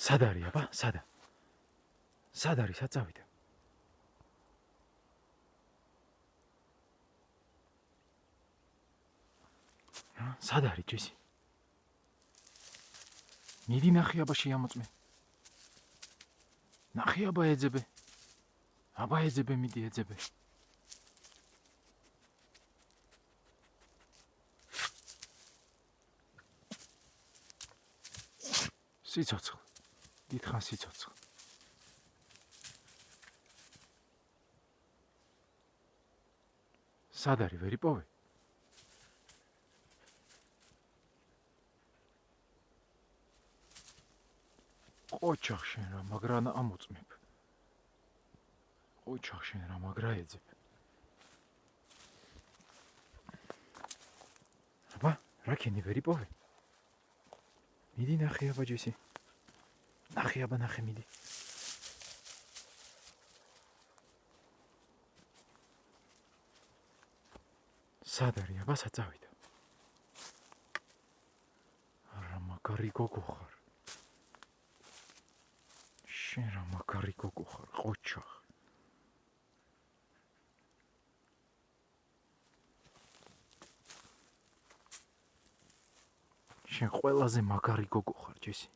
სად არის აბა? სადა? სად არის? სად წავიდა? სად არის ჯესი? მიდი ნახე აბა შეამოწმე. ნახე აბა ეძებე. აბა ეძებე, მიდი ეძებე. სიცოცხლე. დიდხან სიცოცხლე. სად არის, ვერ იპოვე? ოჩახ შენ რა მაგრა ამოწმებ. ოჩახ შენ რა მაგრა ეძებ. აბა, რა ქენი ვერ იპოვე? მიდი ნახე აბა ჯესი. ნახე აბა ნახე მიდი. სად არის აბა სად წავიდა? რა მაგარი გოგო ხარ. შენ რა მაგარი გოგო ხარ, ყოჩახ. შენ ყველაზე მაგარი გოგო ხარ, ჯესი.